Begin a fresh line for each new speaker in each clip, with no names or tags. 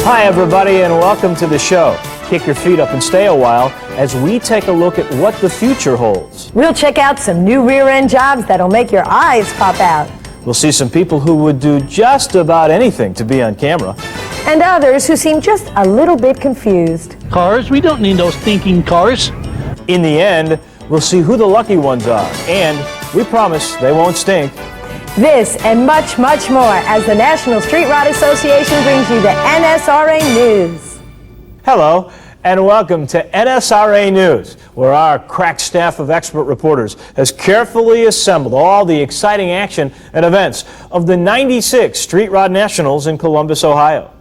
Hi everybody and welcome to the show. Kick your feet up and stay a while as we take a look at what the future holds.
We'll check out some new rear-end jobs that'll make your eyes pop out.
We'll see some people who would do just about anything to be on camera.
And others who seem just a little bit confused.
Cars? We don't need those stinking cars.
In the end, we'll see who the lucky ones are, and we promise they won't stink.
This and much, much more as the National Street Rod Association brings you the NSRA News.
Hello, and welcome to NSRA News, where our crack staff of expert reporters has carefully assembled all the exciting action and events of the 96 Street Rod Nationals in Columbus, Ohio.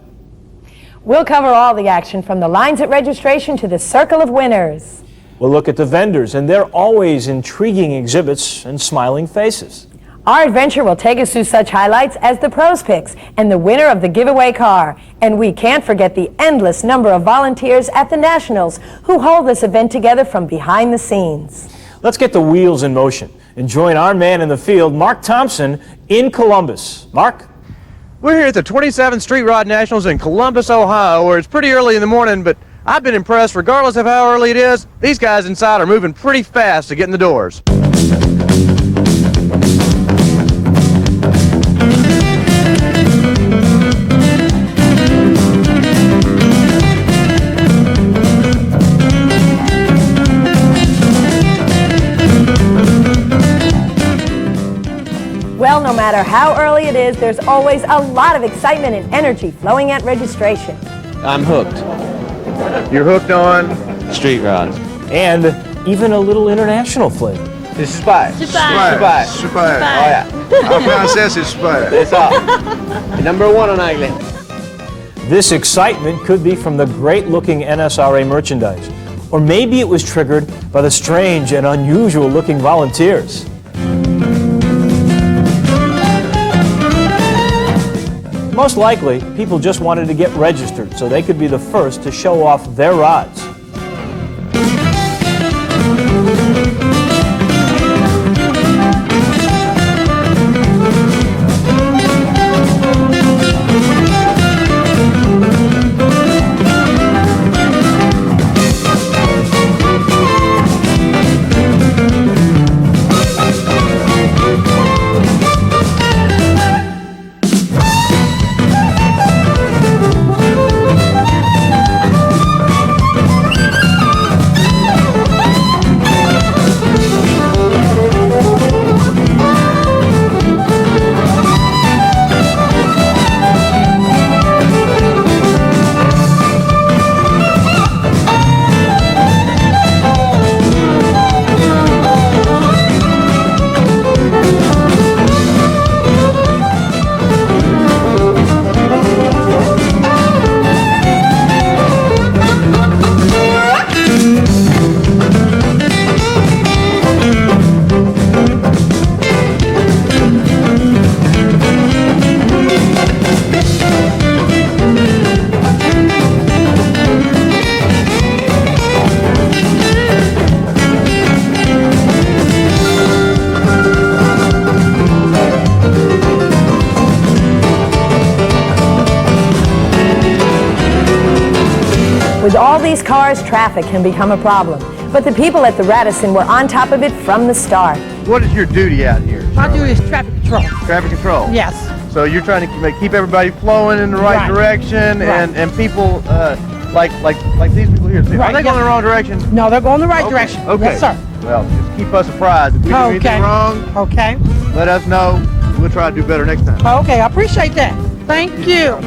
We'll cover all the action from the lines at registration to the circle of winners.
We'll look at the vendors and their always intriguing exhibits and smiling faces.
Our adventure will take us through such highlights as the pros picks and the winner of the giveaway car. And we can't forget the endless number of volunteers at the Nationals who hold this event together from behind the scenes.
Let's get the wheels in motion and join our man in the field, Mark Thompson, in Columbus. Mark?
We're here at the 27th Street Rod Nationals in Columbus, Ohio, where it's pretty early in the morning, but I've been impressed regardless of how early it is. These guys inside are moving pretty fast to get in the doors.
Well, no matter how early it is, there's always a lot of excitement and energy flowing at registration.
I'm hooked.
You're hooked on
Street rods.
And even a little international flavor.
It's Super.
Super.
Oh yeah.
En français, c'est super.
C'est ça. Number one en anglais.
This excitement could be from the great-looking NSRA merchandise, or maybe it was triggered by the strange and unusual-looking volunteers. Most likely, people just wanted to get registered so they could be the first to show off their rods.
With all these cars, traffic can become a problem. But the people at the Radisson were on top of it from the start.
what is your duty out here?
My duty is traffic control.
Traffic control.
Yes.
So you're trying to keep everybody flowing in the right direction,
Right.
and people like these people here. Are
Right,
they going the wrong direction?
No, they're going the right direction.
Okay.
Yes, sir.
Well, just keep us apprised. If we do anything wrong,
Okay.
let us know. We'll try to do better next time.
Okay, I appreciate that. Thank you.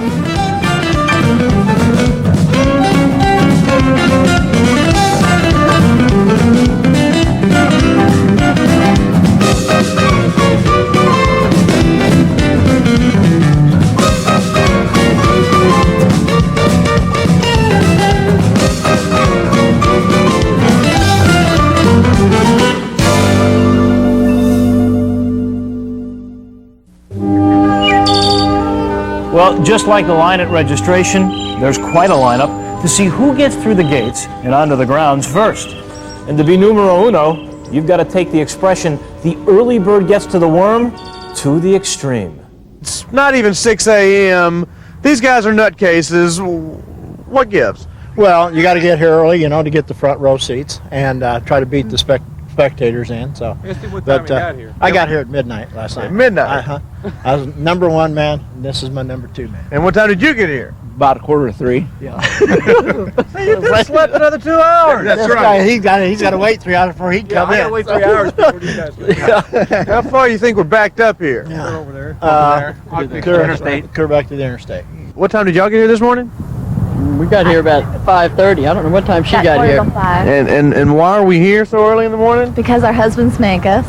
Well, just like the line at registration, there's quite a lineup to see who gets through the gates and onto the grounds first. And to be numero uno, you've got to take the expression, the early bird gets to the worm, to the extreme.
It's not even 6 a.m., These guys are nutcases. What gives?
Well, you got to get here early, to get the front row seats and try to beat the spectators in. So,
What time you got here?
I got here at midnight last night.
At midnight?
I was number 1 man, and this is my number 2 man.
And what time did you get here?
About 2:45.
Yeah.
You just slept another 2 hours.
That's right. He's got to wait 3 hours before he can come in.
I gotta wait 3 hours before these guys leave.
How far do you think we're backed up here?
Yeah.
Over there.
Clear back to the interstate.
What time did y'all get here this morning?
We got here about 5:30. I don't know what time she got here.
5.
And why are we here so early in the morning?
Because our husbands make us.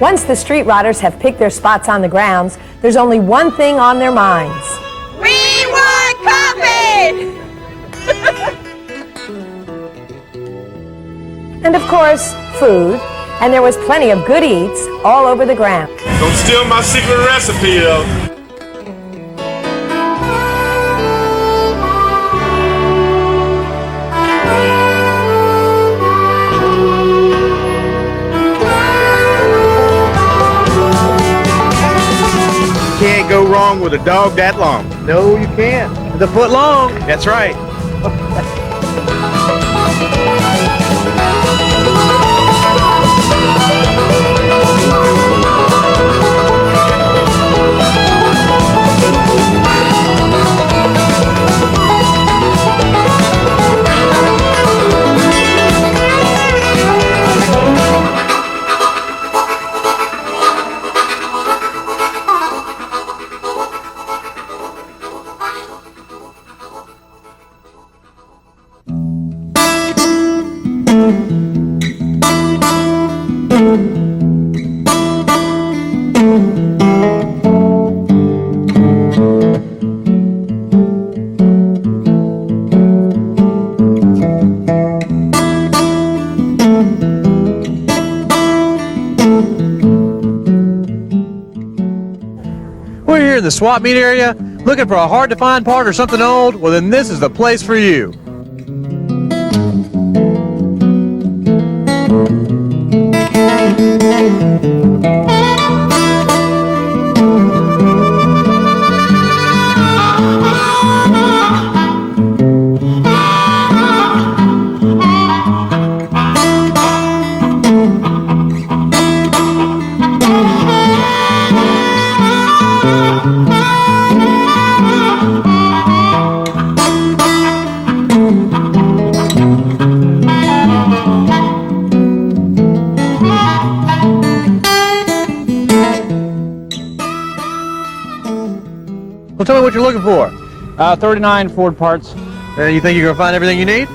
Once the street riders have picked their spots on the grounds, there's only one thing on their minds.
We want coffee!
And of course, food. And there was plenty of good eats all over the ground.
Don't steal my secret recipe, though.
Can't go wrong with a dog that long.
No, you can't. The foot long.
That's right.
We're here in the swap meet area, looking for a hard-to-find part or something old? Well, then this is the place for you. Well, tell me what you're looking for.
39 Ford parts.
And you think you're going to find everything you need?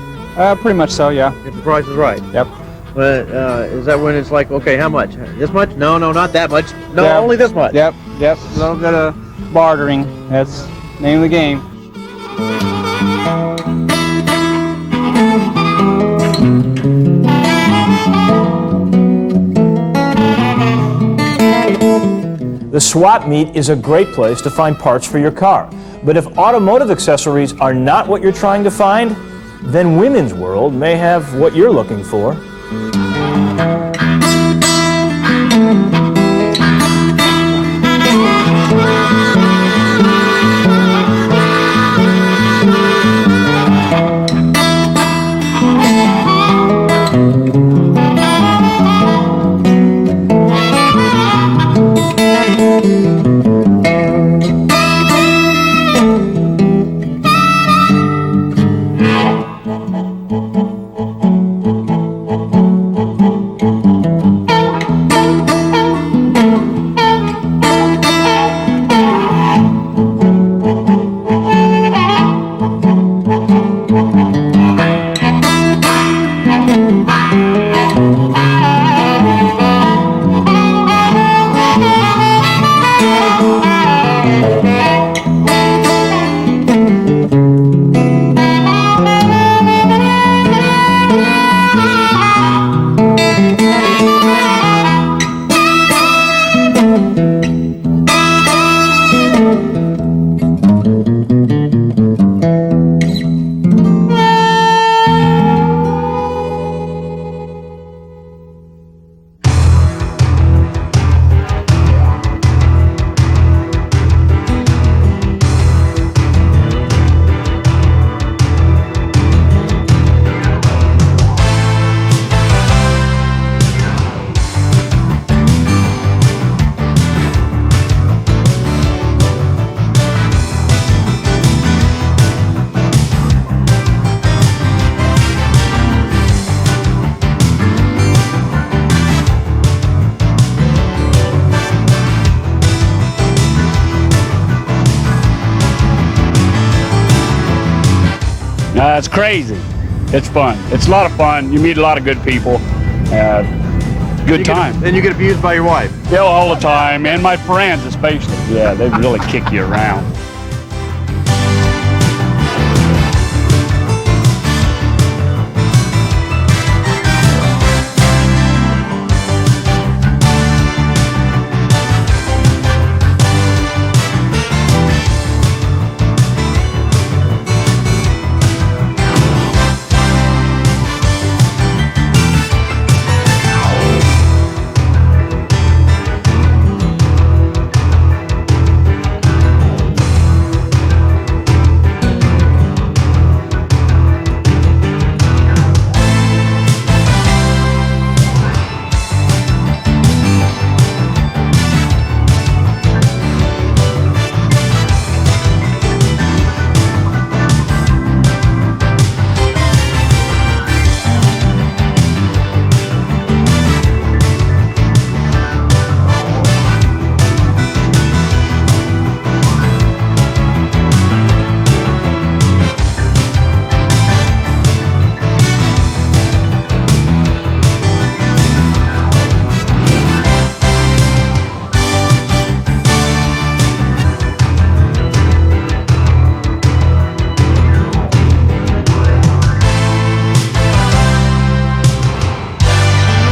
Pretty much so, yeah.
If the price is right.
Yep.
But is that when it's like, okay, how much? This much? No, not that much. No,
Yep.
only this much.
Yep. A little bit of bartering. That's the name of the game.
The swap meet is a great place to find parts for your car. But if automotive accessories are not what you're trying to find, then Women's World may have what you're looking for.
It's crazy. It's fun. It's a lot of fun. You meet a lot of good people. Good time.
And you get abused by your wife.
Yeah, all the time, and my friends especially. Yeah, they really kick you around.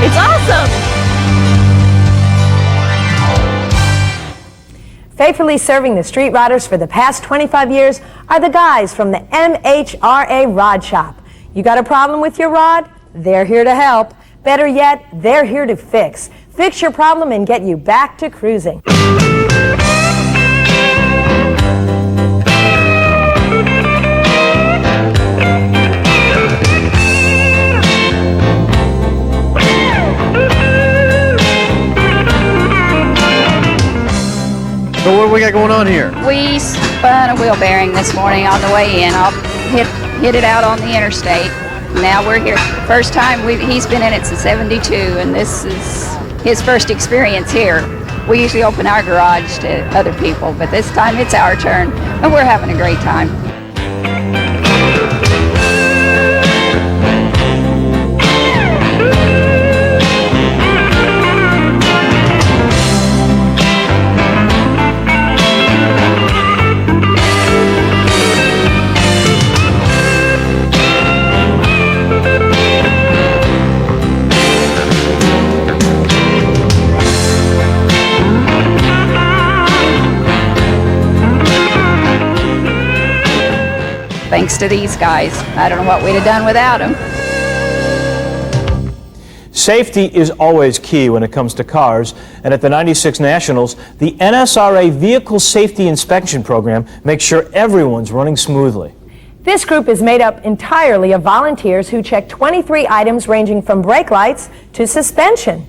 It's awesome!
Faithfully serving the street riders for the past 25 years are the guys from the NSRA Rod Shop. You got a problem with your rod? They're here to help. Better yet, they're here to fix. Fix your problem and get you back to cruising.
So what do we got going on here?
We spun a wheel bearing this morning on the way in. I'll hit it out on the interstate. Now we're here. First time he's been in it since '72, and this is his first experience here. We usually open our garage to other people, but this time it's our turn, and we're having a great time. Thanks to these guys. I don't know what we'd have done without them.
Safety is always key when it comes to cars, and at the 96 Nationals, the NSRA Vehicle Safety Inspection Program makes sure everyone's running smoothly.
This group is made up entirely of volunteers who check 23 items ranging from brake lights to suspension.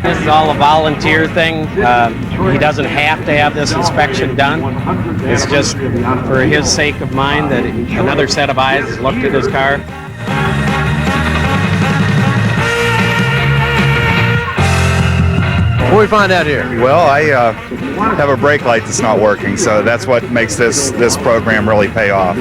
This is all a volunteer thing. He doesn't have to have this inspection done. It's just for his sake of mind that another set of eyes has looked at his car.
What do we find out here?
Well, I have a brake light that's not working, so that's what makes this program really pay off.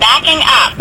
Backing up.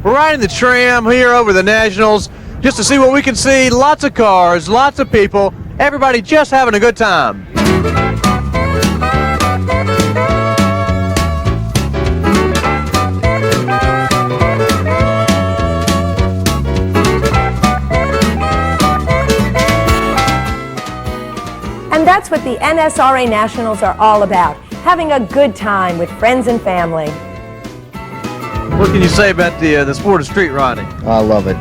We're riding the tram here over the Nationals, just to see what we can see. Lots of cars, lots of people, everybody just having a good time.
And that's what the NSRA Nationals are all about, having a good time with friends and family.
What can you say about the sport of street riding?
I love it.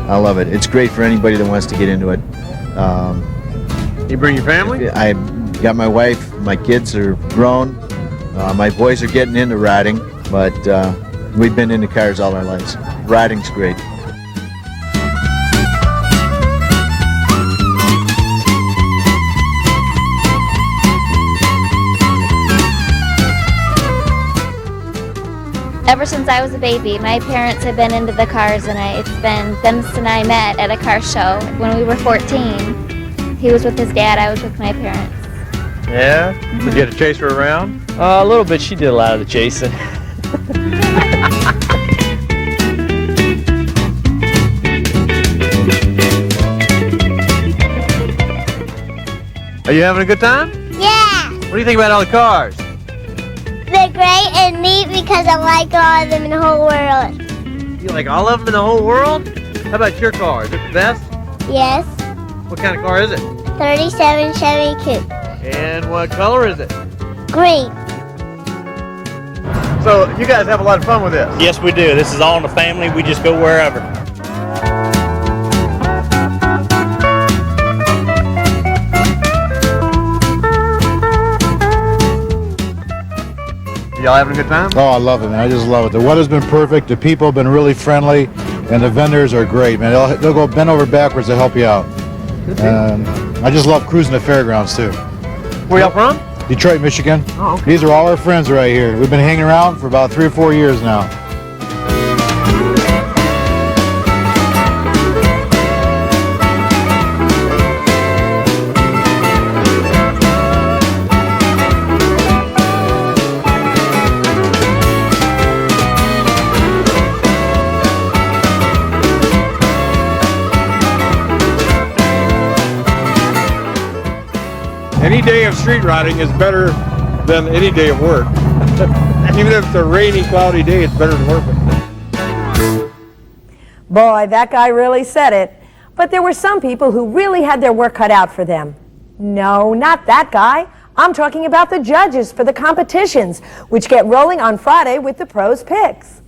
I love it. It's great for anybody that wants to get into it.
You bring your family?
I got my wife, my kids are grown, my boys are getting into riding, but we've been into cars all our lives. Riding's great.
Ever since I was a baby, my parents have been into the cars, and it's been Dennis and I met at a car show when we were 14. He was with his dad, I was with my parents.
Yeah? Did you get to chase her around?
A little bit. She did a lot of the chasing.
Are you having a good time?
Yeah.
What do you think about all the cars?
They're great and neat because I like all of them in the whole world.
You like all of them in the whole world? How about your car? Is it the best?
Yes.
What kind of car is it?
37 Chevy Coupe.
And what color is it?
Green.
So you guys have a lot of fun with this?
Yes, we do. This is all in the family. We just go wherever.
Y'all having a good time?
Oh, I love it, man. I just love it. The weather's been perfect. The people have been really friendly, and the vendors are great, man. They'll go bend over backwards to help you out. And I just love cruising the fairgrounds, too.
Where y'all from?
Detroit, Michigan.
Oh, okay.
These are all our friends right here. We've been hanging around for about 3 or 4 years now.
Any day of street riding is better than any day of work. Even if it's a rainy, cloudy day, it's better than working.
Boy, that guy really said it. But there were some people who really had their work cut out for them. No, not that guy. I'm talking about the judges for the competitions, which get rolling on Friday with the pros picks.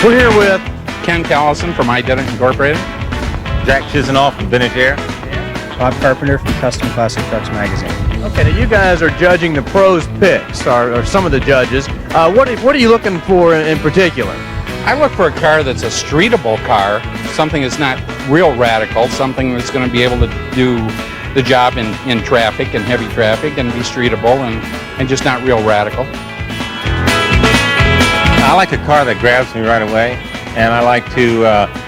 We're here with
Ken Callison from Identity Incorporated.
Jack Chisenoff from Vintage Air.
Bob Carpenter from Custom Classic Trucks Magazine.
Okay, now you guys are judging the pros picks, or some of the judges. What are you looking for in particular?
I look for a car that's a streetable car, something that's not real radical, something that's going to be able to do the job in traffic and heavy traffic and be streetable and just not real radical.
I like a car that grabs me right away, and I like to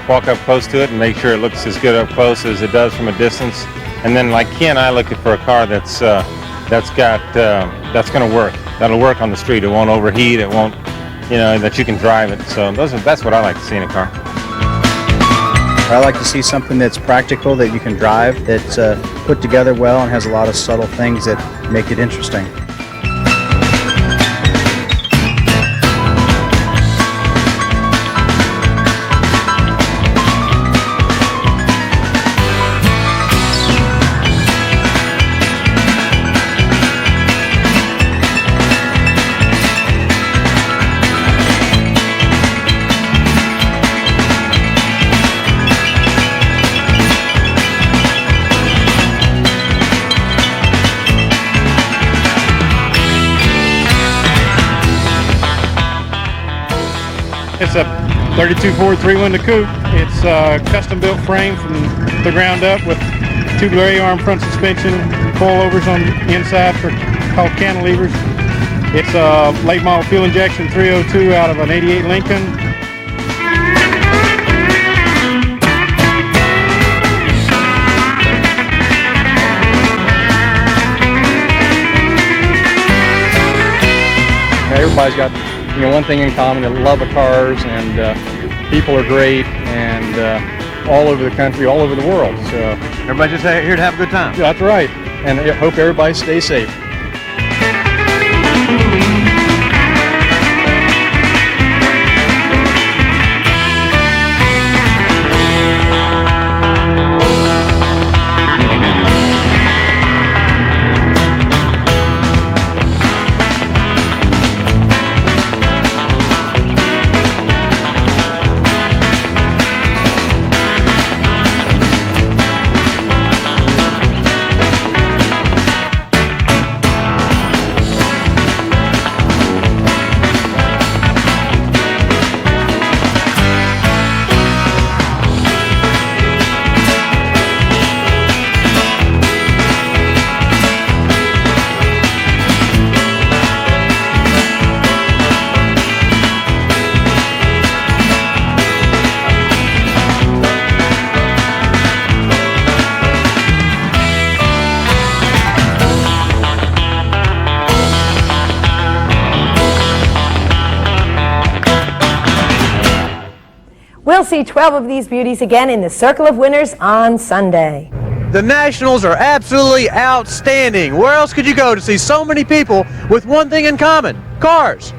walk up close to it and make sure it looks as good up close as it does from a distance. And then, like Ken, I look for a car that's going to work. That'll work on the street. It won't overheat. It won't, that you can drive it. So that's what I like to see in a car.
I like to see something that's practical, that you can drive, that's put together well and has a lot of subtle things that make it interesting.
It's a 32 Ford 3-window coupe. It's a custom-built frame from the ground up with tubular A-arm front suspension, coilovers on the inside called cantilevers. It's a late model fuel injection 302 out of an 88 Lincoln. everybody's got, you know, one thing in common: they love the cars, and people are great, and all over the country, all over the world. So
everybody's just here to have a good time.
Yeah, that's right, and I hope everybody stays safe.
We'll see 12 of these beauties again in the Circle of Winners on Sunday.
The Nationals are absolutely outstanding. Where else could you go to see so many people with one thing in common? Cars.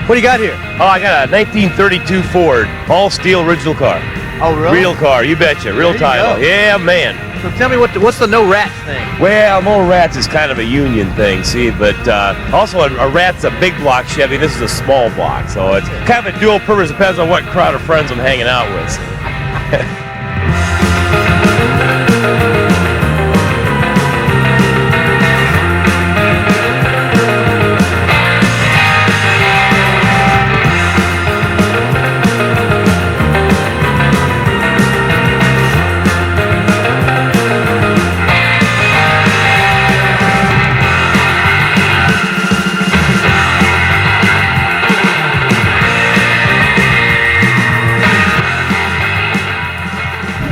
What do you got here?
Oh, I got a 1932 Ford, all steel original car.
Oh, really?
Real car, you betcha, real title. Yeah, man.
So tell me what's the no rats thing?
Well, no rats is kind of a union thing, see, but also a rat's a big block Chevy. This is a small block, so it's kind of a dual purpose. Depends on what crowd of friends I'm hanging out with.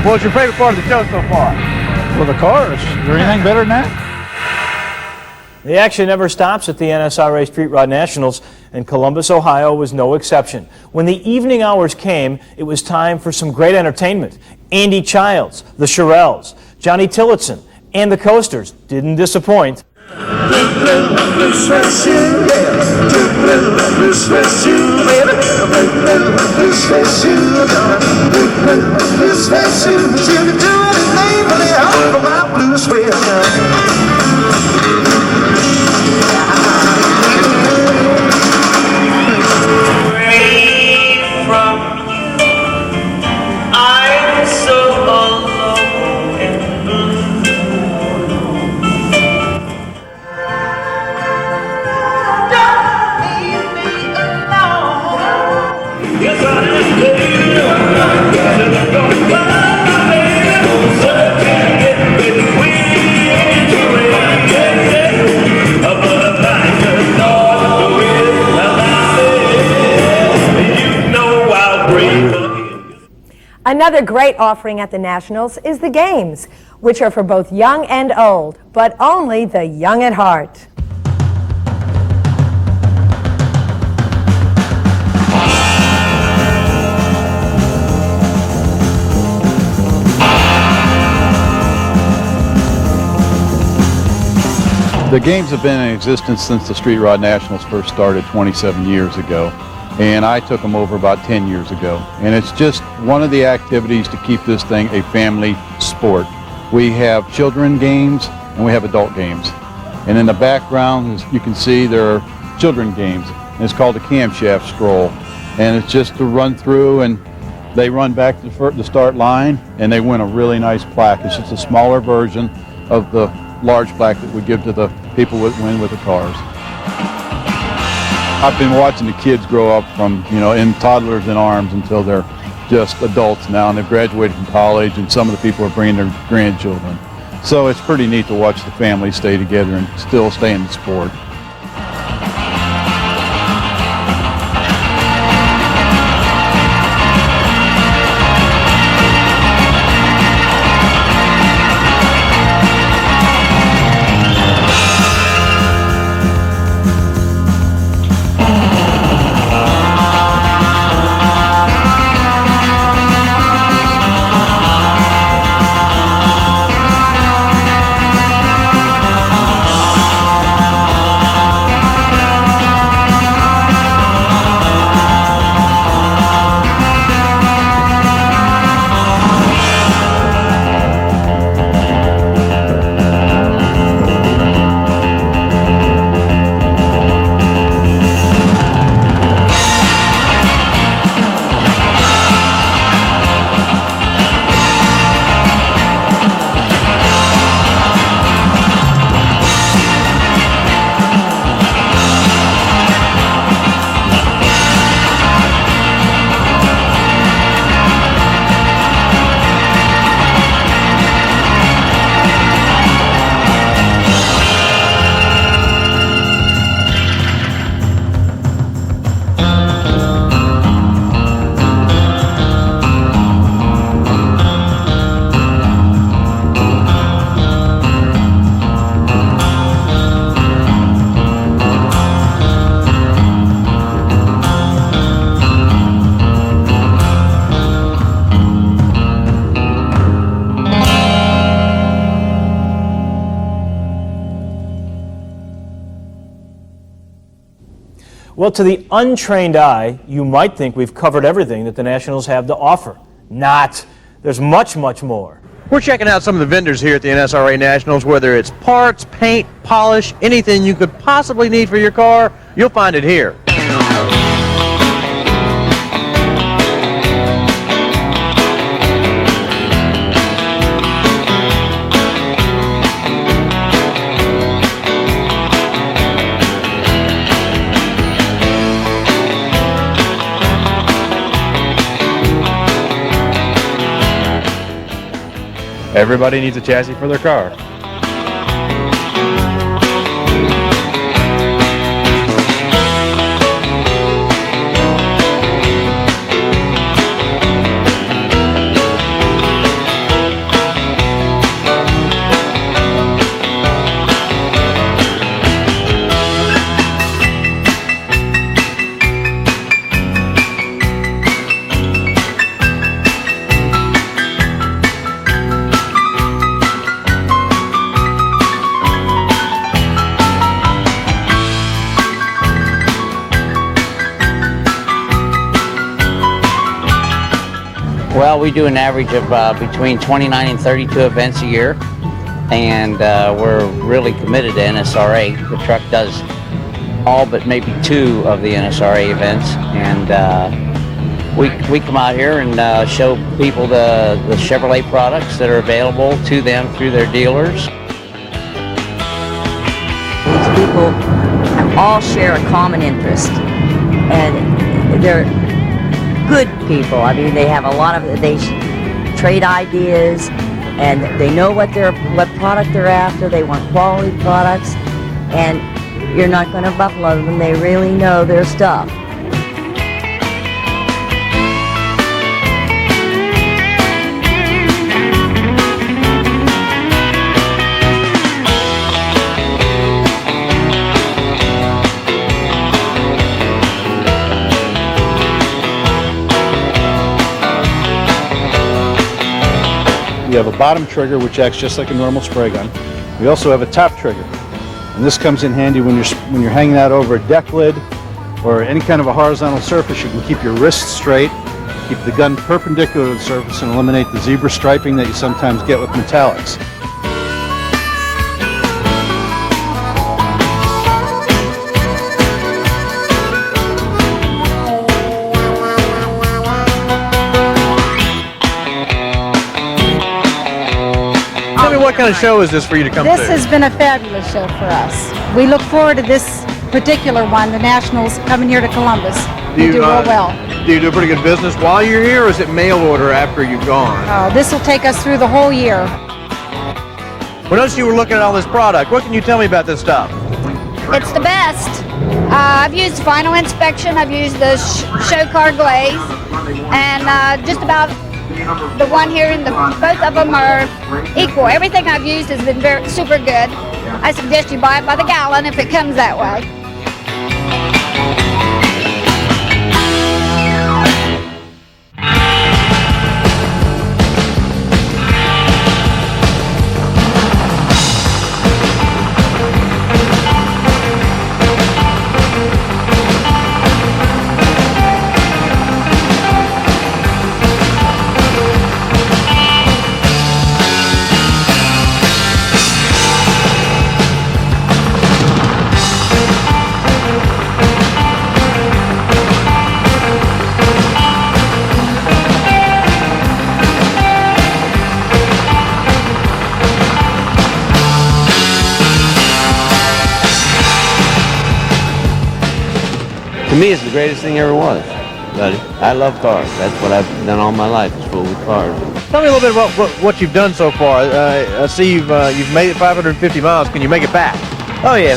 What's your favorite part of the show so far?
Well, the cars. Is there anything better than that?
The action never stops at the NSRA Street Rod Nationals, and Columbus, Ohio was no exception. When the evening hours came, it was time for some great entertainment. Andy Childs, the Shirelles, Johnny Tillotson, and the Coasters didn't disappoint.
Another great offering at the Nationals is the games, which are for both young and old, but only the young at heart.
The games have been in existence since the Street Rod Nationals first started 27 years ago. and I took them over about 10 years ago. And it's just one of the activities to keep this thing a family sport. We have children games and we have adult games. And in the background, as you can see, there are children games. And it's called the camshaft stroll. And it's just to run through, and they run back to the start line and they win a really nice plaque. It's just a smaller version of the large plaque that we give to the people that win with the cars. I've been watching the kids grow up from, in toddlers in arms until they're just adults now, and they've graduated from college, and some of the people are bringing their grandchildren. So it's pretty neat to watch the family stay together and still stay in the sport.
Well, to the untrained eye, you might think we've covered everything that the Nationals have to offer. Not. There's much, much more.
We're checking out some of the vendors here at the NSRA Nationals, whether it's parts, paint, polish, anything you could possibly need for your car, you'll find it here.
Everybody needs a chassis for their car.
Well, we do an average of between 29 and 32 events a year, and we're really committed to NSRA. The truck does all but maybe 2 of the NSRA events, and we come out here and show people the Chevrolet products that are available to them through their dealers.
These people all share a common interest, and they're good people. I mean, they have a lot of, they trade ideas, and they know what product they're after. They want quality products, and you're not going to buffalo them. They really know their stuff.
We have a bottom trigger which acts just like a normal spray gun. We also have a top trigger, and this comes in handy when you're hanging out over a deck lid or any kind of a horizontal surface, you can keep your wrists straight, keep the gun perpendicular to the surface, and eliminate the zebra striping that you sometimes get with metallics.
Tell me, what kind of show is this for you to come to?
This has been a fabulous show for us. We look forward to this particular one, the Nationals, coming here to Columbus. We do real well.
Do you do a pretty good business while you're here, or is it mail order after you've gone?
This will take us through the whole year.
When else you were looking at all this product, what can you tell me about this stuff?
It's the best. I've used final inspection, I've used the show car glaze, and just about the one here and both of them are equal. Everything I've used has been super good. I suggest you buy it by the gallon if it comes that way.
To me, it's the greatest thing ever was, buddy. I love cars. That's what I've done all my life, is fool with cars.
Tell me a little bit about what you've done so far. I see you've made it 550 miles. Can you make it back?
Oh yeah,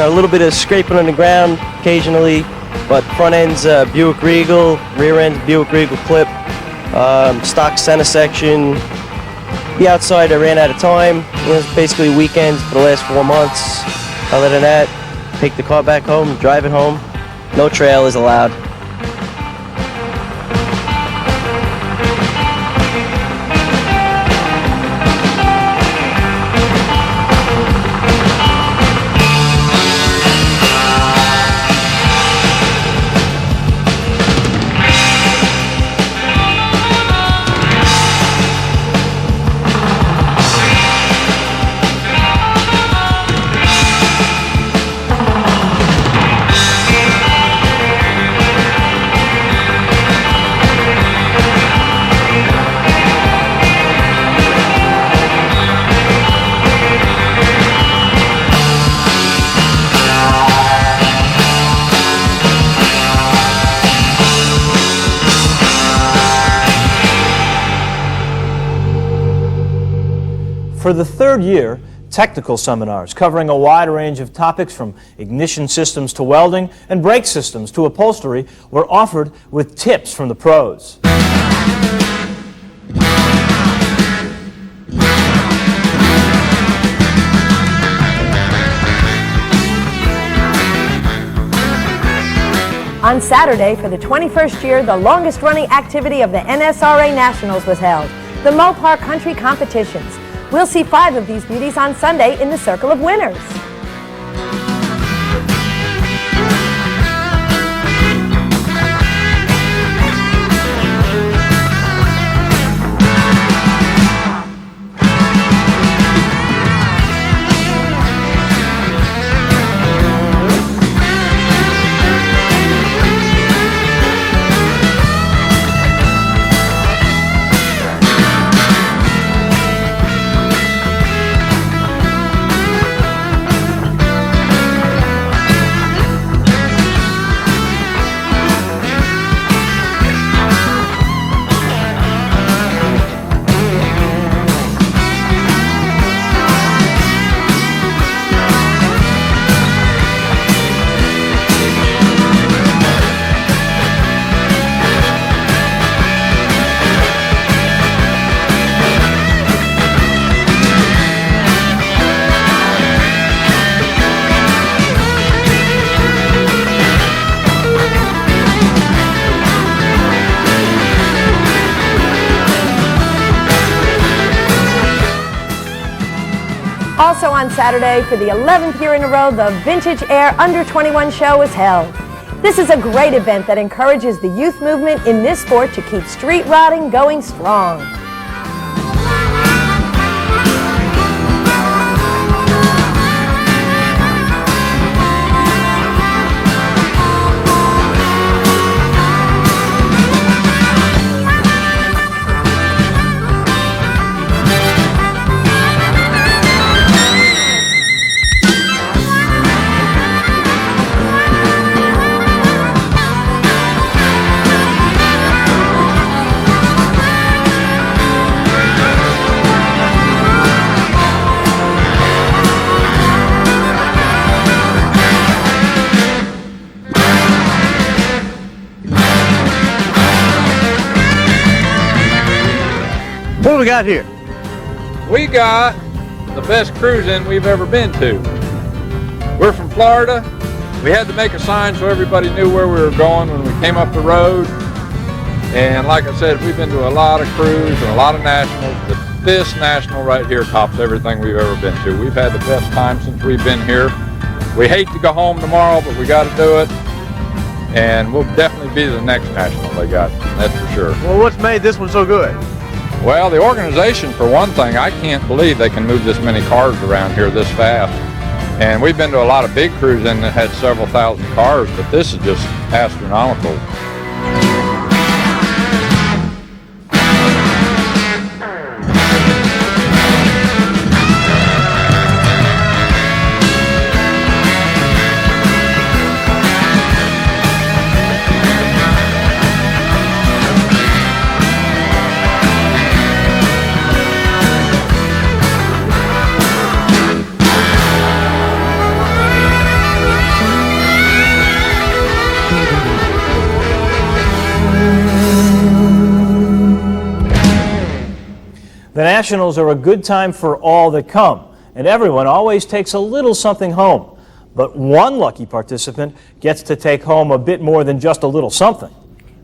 a little bit of scraping on the ground occasionally, but front end's Buick Regal, rear end's Buick Regal Clip, stock center section. The outside I ran out of time. It's basically weekends for the last 4 months. Other than that, take the car back home, drive it home. No trail is allowed.
For the third year, technical seminars covering a wide range of topics from ignition systems to welding and brake systems to upholstery were offered with tips from the pros.
On Saturday, for the 21st year, the longest-running activity of the NSRA Nationals was held, the Mopar Country competitions. We'll see 5 of these beauties on Sunday in the Circle of Winners. Also on Saturday, for the 11th year in a row, the Vintage Air Under 21 show was held. This is a great event that encourages the youth movement in this sport to keep street riding going strong.
What do we got here?
We got the best cruising we've ever been to. We're from Florida. We had to make a sign so everybody knew where we were going when we came up the road. And like I said, we've been to a lot of cruises and a lot of nationals, but this national right here tops everything we've ever been to. We've had the best time since we've been here. We hate to go home tomorrow, but we got to do it. And we'll definitely be the next national they got, that's for sure.
Well, what's made this one so good?
Well, the organization, for one thing, I can't believe they can move this many cars around here this fast. And we've been to a lot of big cruising that had several thousand cars, but this is just astronomical.
The Nationals are a good time for all that come, and everyone always takes a little something home. But one lucky participant gets to take home a bit more than just a little something.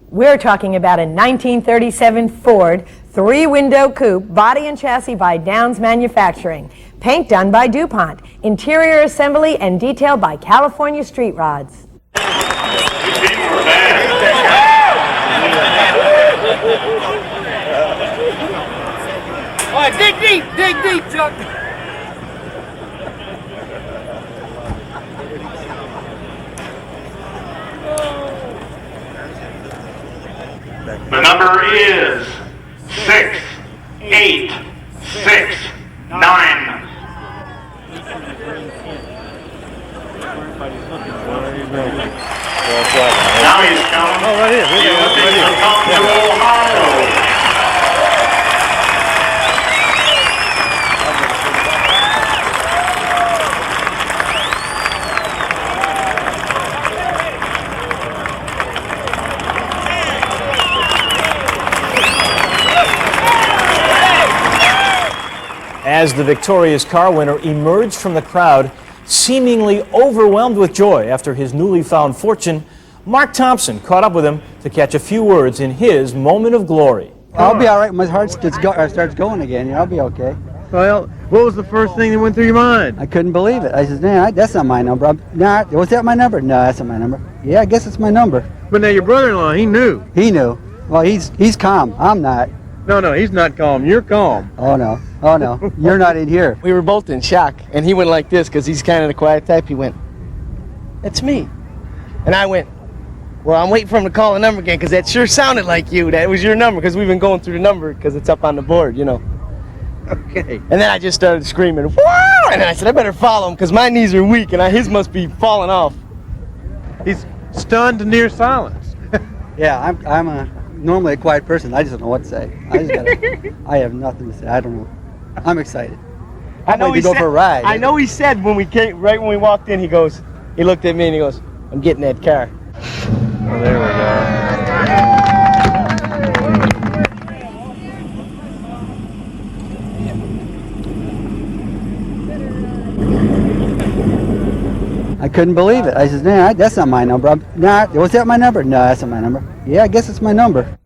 We're talking about a 1937 Ford 3-window coupe, body and chassis by Downs Manufacturing, paint done by DuPont, interior assembly and detail by California Street Rods.
All right, dig deep, Chuck.
The number is 6869. Now he's coming.
Oh, right here.
Come to Ohio.
As the victorious car winner emerged from the crowd, seemingly overwhelmed with joy after his newly found fortune, Mark Thompson caught up with him to catch a few words in his moment of glory.
I'll be all right when my heart starts going again. I'll be okay.
Well, what was the first thing that went through your mind?
I couldn't believe it. I said, "Man, that's not my number." Was that my number? No, that's not my number. Yeah, I guess it's my number.
But now your brother-in-law, he knew.
He knew. Well, he's calm. I'm not.
No, he's not calm. You're calm.
Oh no. You're not in here.
We were both in shock, and he went like this because he's kind of the quiet type. He went, "That's me," and I went, "Well, I'm waiting for him to call the number again because that sure sounded like you. That was your number because we've been going through the number because it's up on the board, you know."
Okay.
And then I just started screaming, "Whoa!" And then I said, "I better follow him because my knees are weak and his must be falling off."
He's stunned to near silence.
Yeah, I'm normally a quiet person. I just don't know what to say. I have nothing to say. I don't know. I'm excited.
I know
he go for a ride.
I know he said when we walked in, he looked at me and he goes, "I'm getting that car."
Oh, there we go.
I couldn't believe it. I said, "Man, that's not my number." Was that my number? No, that's not my number. Yeah, I guess it's my number.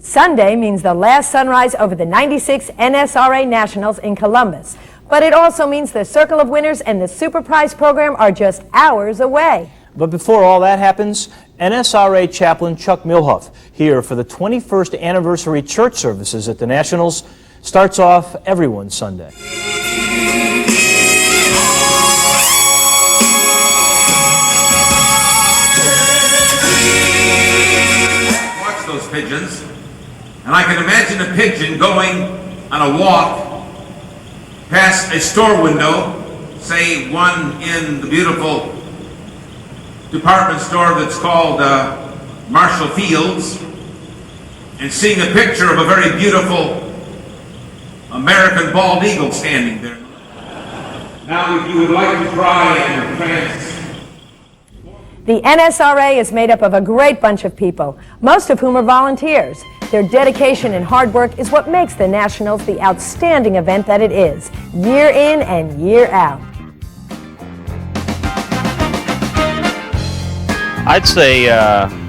Sunday means the last sunrise over the 96 NSRA Nationals in Columbus. But it also means the Circle of Winners and the Super Prize program are just hours away.
But before all that happens, NSRA Chaplain Chuck Milhoff, here for the 21st anniversary church services at the Nationals, starts off everyone's Sunday.
Watch those pigeons, and I can imagine a pigeon going on a walk past a store window, say one in the beautiful department store that's called Marshall Fields, and seeing a picture of a very beautiful American bald eagle standing there. Now, if you would like to try and
The NSRA is made up of a great bunch of people, most of whom are volunteers. Their dedication and hard work is what makes the Nationals the outstanding event that it is, year in and year out.
I'd say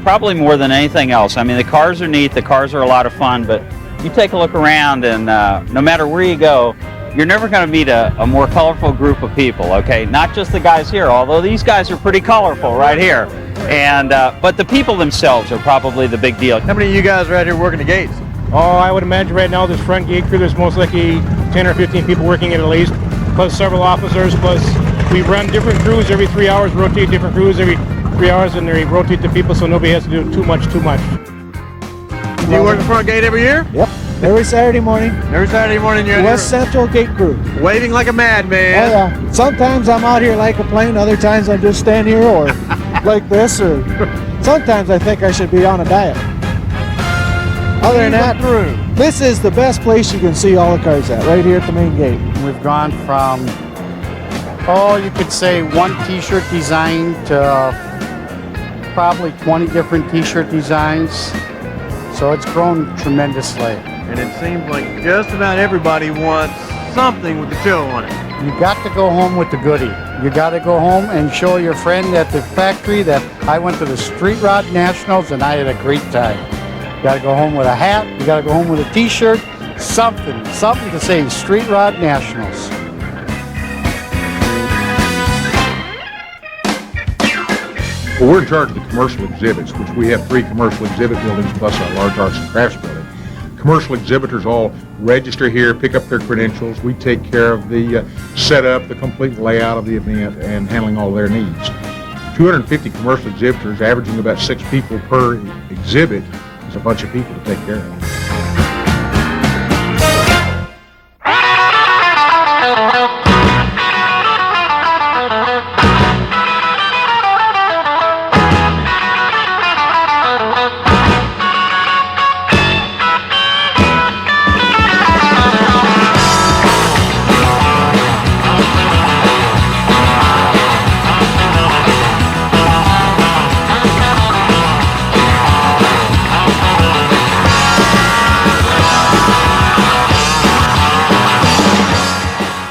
probably more than anything else. I mean, the cars are neat, the cars are a lot of fun, but you take a look around and no matter where you go, you're never going to meet a more colorful group of people, okay? Not just the guys here, although these guys are pretty colorful right here. And but the people themselves are probably the big deal.
How many of you guys are out here working the gates?
Oh, I would imagine right now this front gate crew, there's most likely 10 or 15 people working it at least, plus several officers, plus we run different crews every 3 hours, rotate different crews every 3 hours, and they rotate the people so nobody has to do too much.
Do you work the front gate every year?
Yep. Every Saturday morning.
Every Saturday morning you're
West Central Gate Crew.
Waving like a madman.
Oh yeah. Sometimes I'm out here like a plane, other times I just stand here or like this, or sometimes I think I should be on a diet. Other than that, this is the best place you can see all the cars at, right here at the main gate.
We've gone from, you could say one t-shirt design to probably 20 different t-shirt designs. So it's grown tremendously.
And it seems like just about everybody wants something with the show on it.
You got to go home with the goodie. You got to go home and show your friend at the factory that I went to the Street Rod Nationals and I had a great time. You got to go home with a hat. You got to go home with a t-shirt. Something to say Street Rod Nationals.
Well, we're in charge of the commercial exhibits, which we have 3 commercial exhibit buildings plus a large arts and crafts building. Commercial exhibitors all register here, pick up their credentials. We take care of the setup, the complete layout of the event, and handling all their needs. 250 commercial exhibitors, averaging about 6 people per exhibit, is a bunch of people to take care of.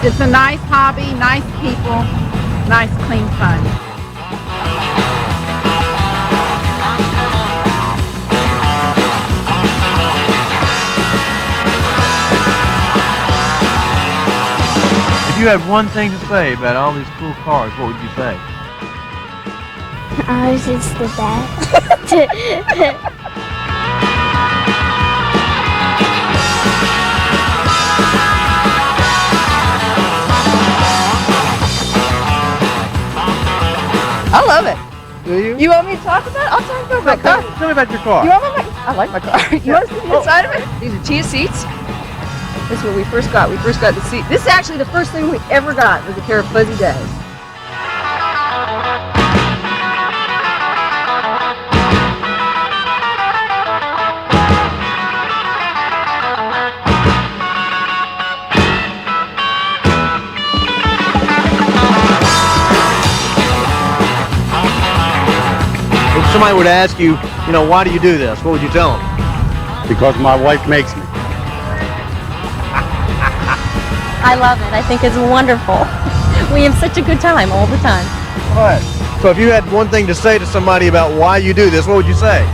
It's a nice hobby, nice people, nice clean fun.
If you had one thing to say about all these cool cars, what would you say?
Ours is the best.
I love it.
Do you?
You want me to talk about it? I'll talk about my car.
Tell me about your car.
You want my I like my car. You want to see the inside of it? These are Chia seats. This is what we first got. We first got the seat. This is actually the first thing we ever got was a pair of fuzzy days.
If somebody would ask you, why do you do this? What would you tell them?
Because my wife makes me.
I love it. I think it's wonderful. We have such a good time all the time.
All right. So if you had one thing to say to somebody about why you do this, what would you say?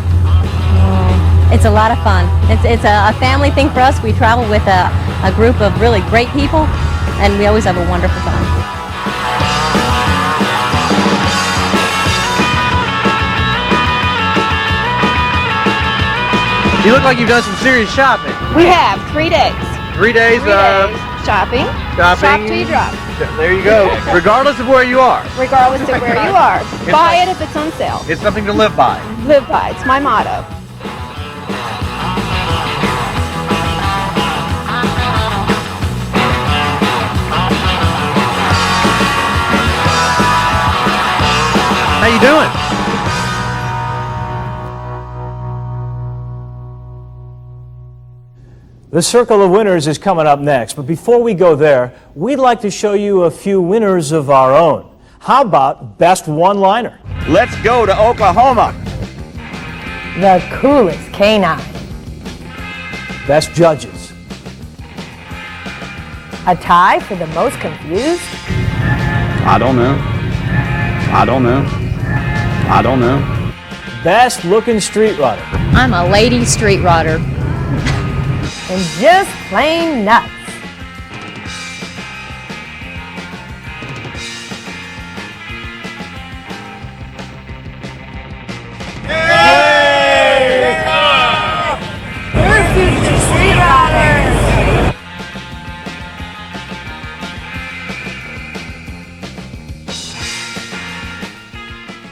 It's a lot of fun. It's a family thing for us. We travel with a group of really great people, and we always have a wonderful time.
You look like you've done some serious shopping.
We have 3 days.
3 days of
Shopping.
shopping.
Shop till you drop.
There you go. Regardless of where you are.
Regardless of where you are. Buy it if it's on sale.
It's something to live by.
Live by. It's my motto.
How you doing?
The Circle of Winners is coming up next, but before we go there, we'd like to show you a few winners of our own. How about Best One-Liner?
Let's go to Oklahoma.
The coolest canine.
Best Judges.
A tie for the most confused.
I don't know. I don't know. I don't know.
Best Looking Street Rodder.
I'm a lady street rodder.
And just plain nuts.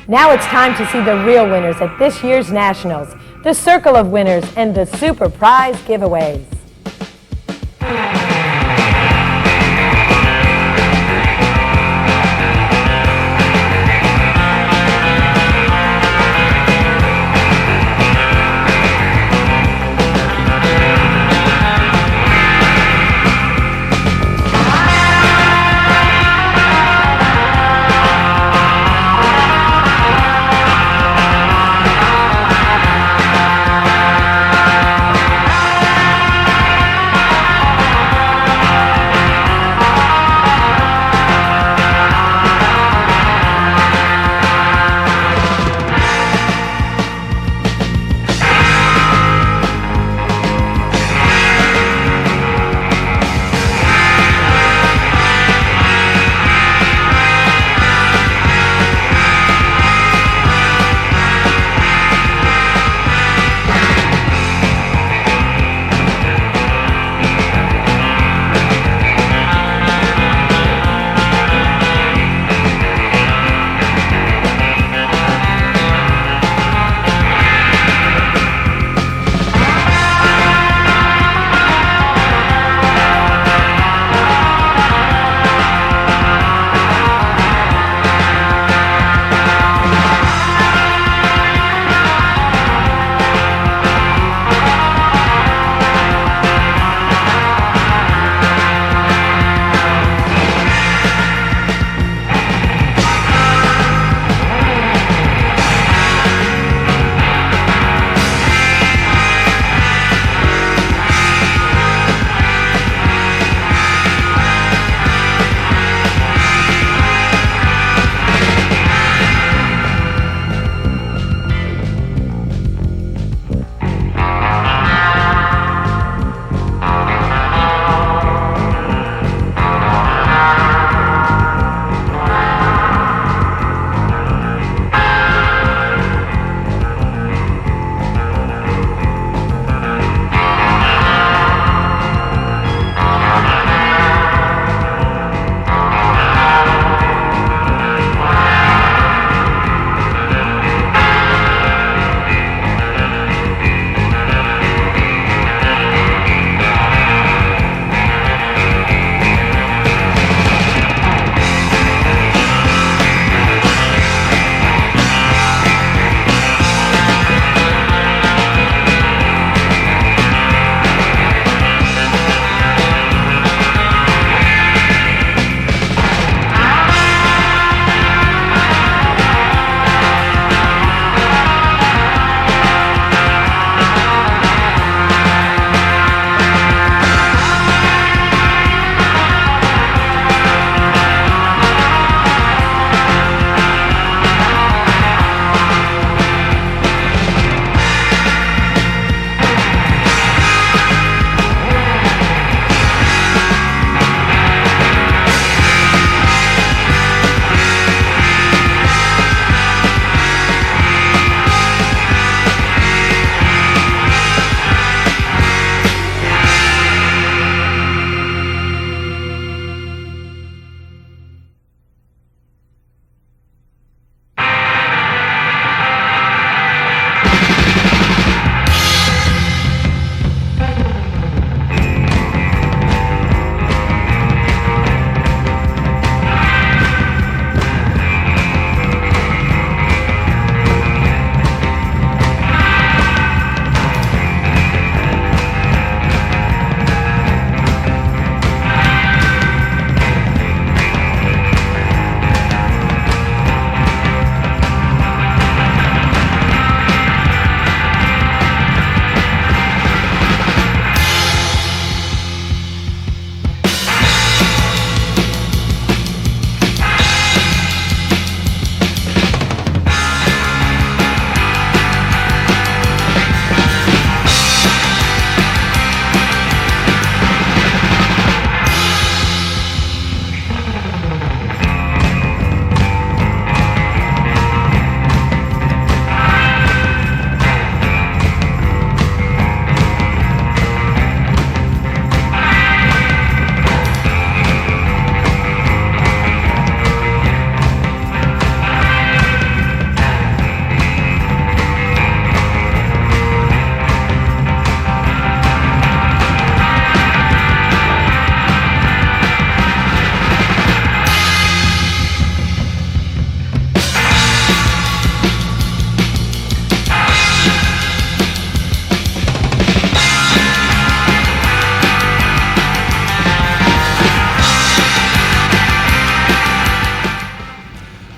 Now it's time to see the real winners at this year's Nationals, the Circle of Winners, and the Super Prize giveaways.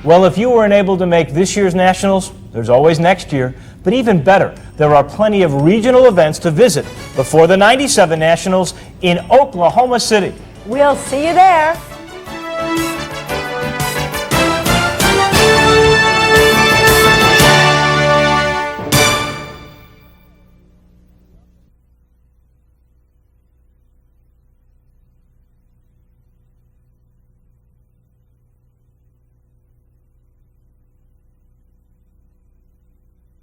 Well, if you weren't able to make this year's Nationals, there's always next year. But even better, there are plenty of regional events to visit before the '97 Nationals in Oklahoma City.
We'll see you there.